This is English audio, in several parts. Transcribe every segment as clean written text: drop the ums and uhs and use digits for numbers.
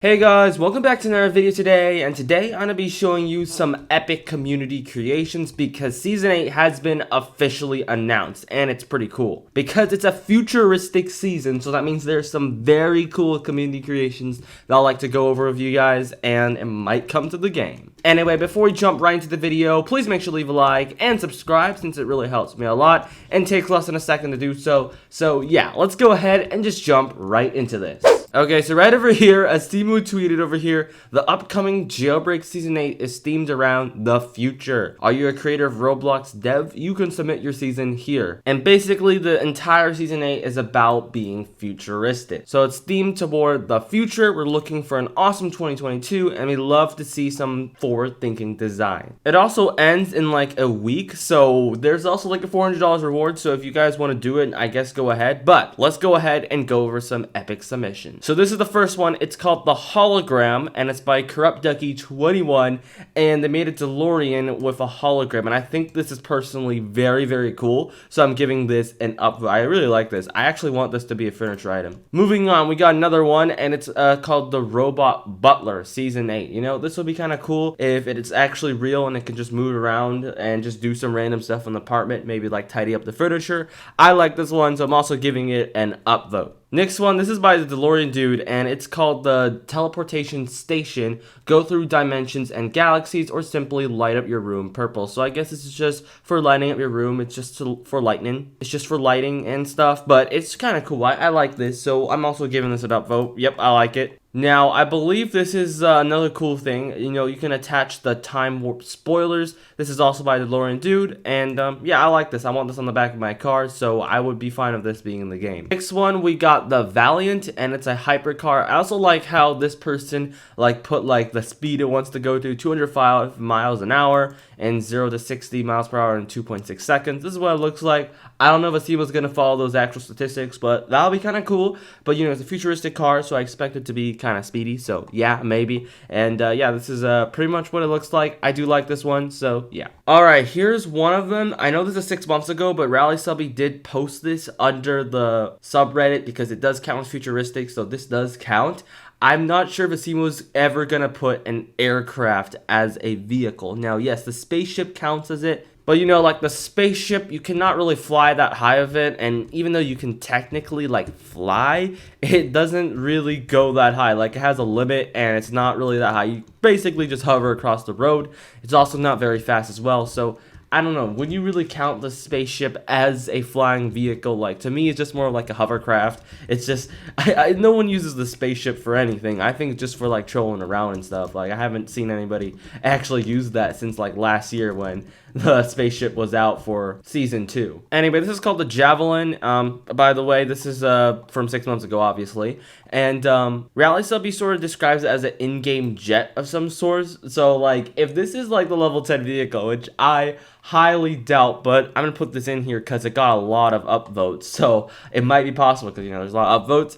Hey guys, welcome back to another video today, and today I'm going to be showing you some epic community creations because Season 8 has been officially announced, and it's pretty cool. Because it's a futuristic season, so that means there's some very cool community creations that I'd like to go over with you guys, and it might come to the game. Anyway, before we jump right into the video, please make sure to leave a like and subscribe since it really helps me a lot, and takes less than a second to do so. So yeah, let's go ahead and just jump right into this. Okay, so right over here, as Timu tweeted over here, the upcoming Jailbreak Season 8 is themed around the future. Are you a creator of Roblox dev? You can submit your season here. And basically, the entire Season 8 is about being futuristic. So it's themed toward the future. We're looking for an awesome 2022, and we love to see some forward-thinking design. It also ends in like a week, so there's also like a $400 reward, so if you guys want to do it, I guess go ahead. But let's go ahead and go over some epic submissions. So this is the first one. It's called The Hologram, and it's by Corrupt Ducky 21, and they made a DeLorean with a hologram, and I think this is personally very, very cool, so I'm giving this an up. I really like this. I actually want this to be a furniture item. Moving on, we got another one, and it's called The Robot Butler Season 8. You know, this will be kind of cool if it's actually real and it can just move around and just do some random stuff in the apartment, maybe like tidy up the furniture. I like this one, so I'm also giving it an upvote. Next one, this is by the DeLorean dude, and it's called the Teleportation Station. Go through dimensions and galaxies, or simply light up your room purple. So I guess this is just for lighting up your room. It's just for lightning. It's just for lighting and stuff, but it's kind of cool. I like this, so I'm also giving this an upvote. Yep, I like it. Now, I believe this is another cool thing. You know, you can attach the time warp spoilers. This is also by the DeLorean dude, and yeah, I like this. I want this on the back of my car, so I would be fine with this being in the game. Next one, we got the Valiant, and it's a hypercar. I also like how this person like put like the speed it wants to go to, 205 miles an hour and 0 to 60 miles per hour in 2.6 seconds. This is what it looks like. I don't know if Asima's gonna follow those actual statistics, but that'll be kind of cool. But you know, it's a futuristic car, so I expect it to be kind of speedy. So yeah, maybe. And yeah, this is pretty much what it looks like. I do like this one, so yeah. All right, here's one of them. I know this is 6 months ago, but Rally Subby did post this under the subreddit because it does count as futuristic, so this does count. I'm not sure if Asima's ever gonna put an aircraft as a vehicle. Now, yes, the spaceship counts as it, but you know, like the spaceship, you cannot really fly that high of it, and even though you can technically like fly, it doesn't really go that high. Like, it has a limit, and it's not really that high. You basically just hover across the road. It's also not very fast as well, so I don't know, would you really count the spaceship as a flying vehicle? Like, to me, it's just more like a hovercraft. It's just, no one uses the spaceship for anything. I think just for, like, trolling around and stuff. Like, I haven't seen anybody actually use that since, like, last year when the spaceship was out for Season 2. Anyway, this is called the Javelin. By the way, this is from 6 months ago, obviously. And Rally Subby sort of describes it as an in-game jet of some sort. So, like, if this is, like, the level 10 vehicle, which I highly doubt, but I'm going to put this in here because it got a lot of upvotes. So, it might be possible because, you know, there's a lot of upvotes.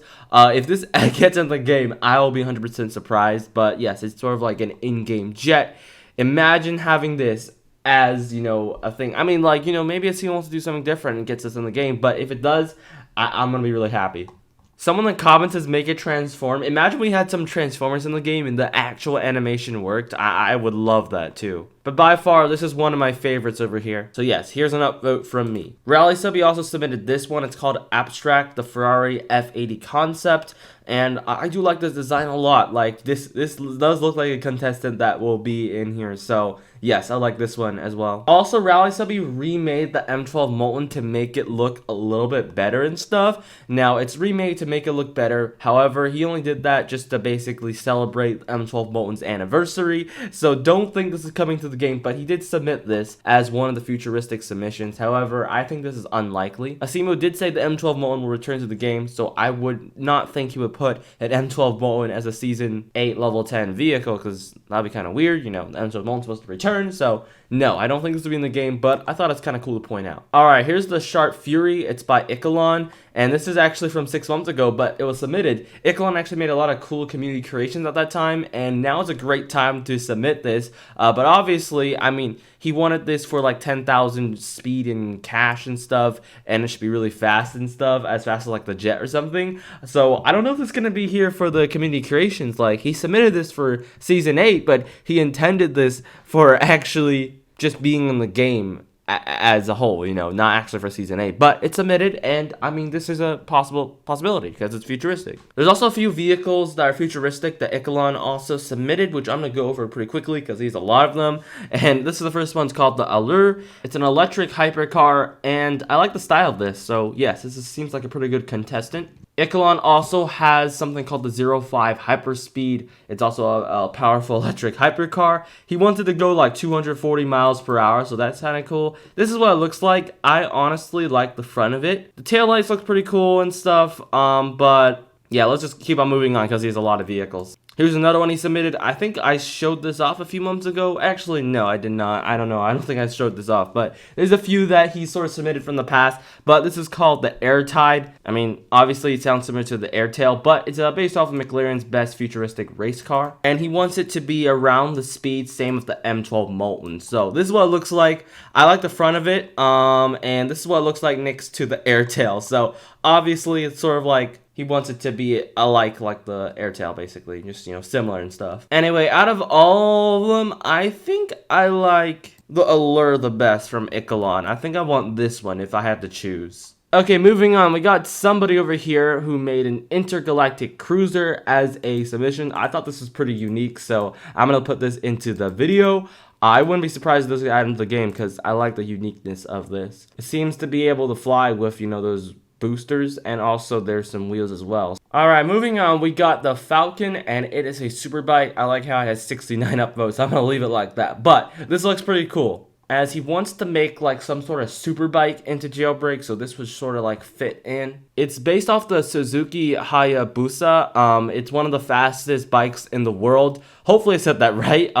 If this gets in the game, I will be 100% surprised. But, yes, it's sort of like an in-game jet. Imagine having this as, you know, a thing. I mean, like, you know, maybe Asima wants to do something different and gets us in the game, but if it does, I'm gonna be really happy. Someone in the comments says make it transform. Imagine we had some Transformers in the game and the actual animation worked. I would love that too. But by far, this is one of my favorites over here. So yes, here's an upvote from me. Rally Subby also submitted this one. It's called Abstract, the Ferrari F80 concept. And I do like this design a lot. Like, this does look like a contestant that will be in here. So yes, I like this one as well. Also, Rally Subby remade the M12 Molten to make it look a little bit better and stuff. Now, it's remade to make it look better. However, he only did that just to basically celebrate M12 Molten's anniversary. So don't think this is coming to the game, but he did submit this as one of the futuristic submissions. However, I think this is unlikely. Asimo did say the M12 Molten will return to the game, so I would not think he would put an M12 Molten as a Season 8 level 10 vehicle, because that'd be kind of weird. You know, the M12 Molten's supposed to return, so no, I don't think this will be in the game, but I thought it's kind of cool to point out. Alright, here's the Sharp Fury. It's by Ichalon, and this is actually from 6 months ago, but it was submitted. Ichalon actually made a lot of cool community creations at that time, and now is a great time to submit this. But obviously, I mean, he wanted this for like 10,000 speed and cash and stuff, and it should be really fast and stuff, as fast as like the jet or something. So I don't know if it's gonna be here for the community creations. Like, he submitted this for season 8, but he intended this for actually just being in the game as a whole, you know, not actually for season 8, but it's submitted, and I mean, this is a possibility because it's futuristic. There's also a few vehicles that are futuristic that Ichalon also submitted, which I'm gonna go over pretty quickly because there's a lot of them. And this is the first one. It's called the Allure. It's an electric hypercar, and I like the style of this. So yes, seems like a pretty good contestant. Ichalon also has something called the 05 Hyperspeed. It's also a powerful electric hypercar. He wanted to go like 240 miles per hour, so that's kind of cool. This is what it looks like. I honestly like the front of it. The taillights look pretty cool and stuff, but yeah, let's just keep on moving on because he has a lot of vehicles. Here's another one he submitted. I think I showed this off a few months ago. Actually, no, I did not. I don't know. I don't think I showed this off. But there's a few that he sort of submitted from the past. But this is called the Airtide. I mean, obviously it sounds similar to the Airtail. But it's based off of McLaren's best futuristic race car. And he wants it to be around the speed, same with the M12 Molten. So this is what it looks like. I like the front of it. And this is what it looks like next to the Airtail. So obviously it's sort of like he wants it to be alike like the Airtail, basically. Just, you know, similar and stuff. Anyway, out of all of them, I think I like the Allure the best from Ichalon. I think I want this one if I had to choose. Okay, moving on. We got somebody over here who made an intergalactic cruiser as a submission. I thought this was pretty unique, so I'm going to put this into the video. I wouldn't be surprised if this got into the game because I like the uniqueness of this. It seems to be able to fly with, you know, those boosters, and also there's some wheels as well. Alright, moving on, we got the Falcon, and it is a super bike. I like how it has 69 upvotes. I'm gonna leave it like that, but this looks pretty cool, as he wants to make like some sort of super bike into Jailbreak, so this would sort of like fit in. It's based off the Suzuki Hayabusa. It's one of the fastest bikes in the world. Hopefully I said that right.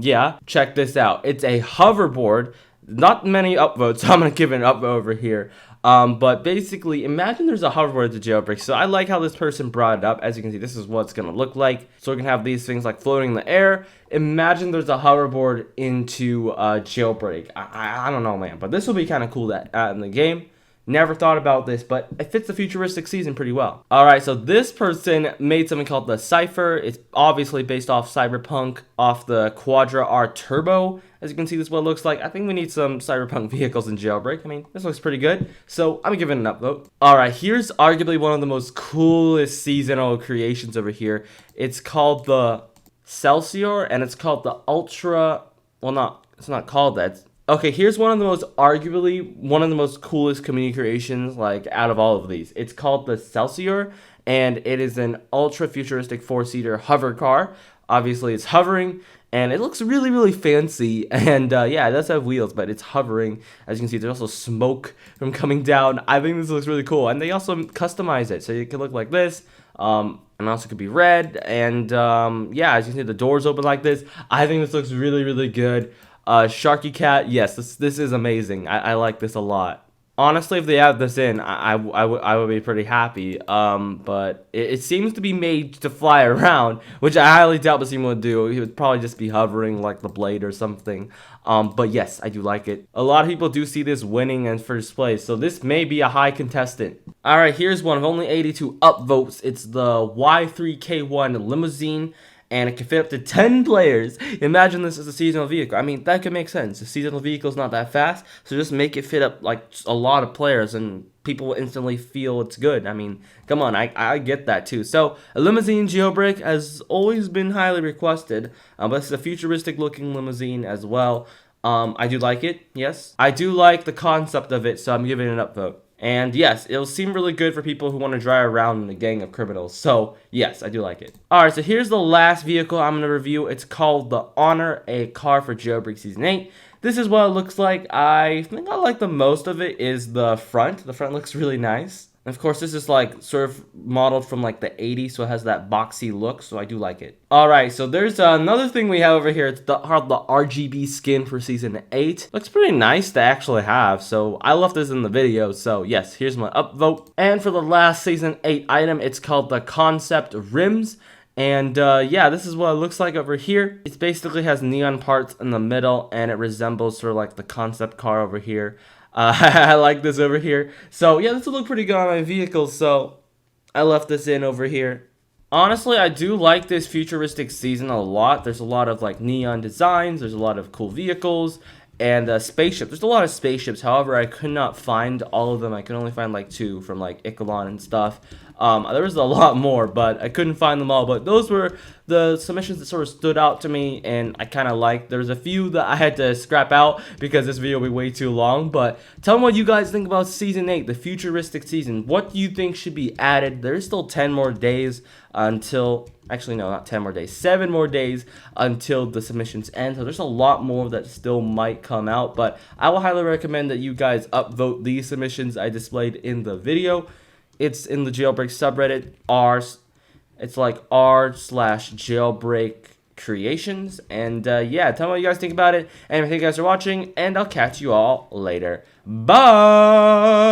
Yeah, check this out. It's a hoverboard. Not many upvotes, so I'm gonna give it an upvote over here. But basically, imagine there's a hoverboard to Jailbreak. So I like how this person brought it up. As you can see, this is what it's going to look like. So we can have these things like floating in the air. Imagine there's a hoverboard into Jailbreak. I don't know, man. But this will be kind of cool that in the game. Never thought about this, but it fits the futuristic season pretty well. Alright, so this person made something called the Cypher. It's obviously based off Cyberpunk, off the Quadra R Turbo. As you can see, this is what it looks like. I think we need some Cyberpunk vehicles in Jailbreak. I mean, this looks pretty good, so I'm giving it an upvote. Alright, here's arguably one of the most coolest seasonal creations over here. It's called the Celsior, and it's called the Ultra... Well, it's not called that. Okay, here's arguably one of the most coolest community creations, like, out of all of these. It's called the Celsior, and it is an ultra futuristic 4-seater hover car. Obviously, it's hovering, and it looks really, really fancy. And yeah, it does have wheels, but it's hovering. As you can see, there's also smoke from coming down. I think this looks really cool. And they also customize it, so it could look like this. And also could be red. And yeah, as you can see, the doors open like this. I think this looks really, really good. Sharky Cat, yes, this is amazing. I like this a lot. Honestly, if they add this in, I would be pretty happy. But it seems to be made to fly around, which I highly doubt Basim would do. He would probably just be hovering like the Blade or something. But yes, I do like it. A lot of people do see this winning in first place, so this may be a high contestant. Alright, here's one of only 82 upvotes. It's the Y3K1 Limousine. And it can fit up to 10 players. Imagine this as a seasonal vehicle. I mean, that could make sense. A seasonal vehicle is not that fast, so just make it fit up like a lot of players, and people will instantly feel it's good. I mean, come on, I get that too. So, a limousine Jailbreak has always been highly requested, but it's a futuristic looking limousine as well. I do like it, yes. I do like the concept of it, so I'm giving it an upvote. And yes, it'll seem really good for people who want to drive around in a gang of criminals. So yes, I do like it. Alright, so here's the last vehicle I'm going to review. It's called the Honor, a car for Jailbreak Season 8. This is what it looks like. I think I like the most of it is the front. The front looks really nice. And of course, this is like sort of modeled from like the 80s, so it has that boxy look, so I do like it. Alright, so there's another thing we have over here. It's the RGB skin for Season 8. Looks pretty nice to actually have, so I left this in the video, so yes, here's my upvote. And for the last Season 8 item, it's called the Concept Rims. And yeah, this is what it looks like over here. It basically has neon parts in the middle, and it resembles sort of like the concept car over here. I like this over here. So yeah, this will look pretty good on my vehicle, so I left this in over here. Honestly, I do like this futuristic season a lot. There's a lot of like neon designs, there's a lot of cool vehicles, and spaceships. There's a lot of spaceships. However, I could not find all of them. I could only find like 2 from like Ichalon and stuff. There was a lot more, but I couldn't find them all. But those were the submissions that sort of stood out to me, and I kind of liked. There's a few that I had to scrap out because this video would be way too long. But tell me what you guys think about Season 8, the futuristic season. What do you think should be added? There's still 10 more days until... Actually, no, not 10 more days. 7 more days until the submissions end. So there's a lot more that still might come out. But I will highly recommend that you guys upvote these submissions I displayed in the video. It's in the Jailbreak subreddit, it's like r/jailbreak creations. And yeah, tell me what you guys think about it. And thank you guys for watching, and I'll catch you all later. Bye!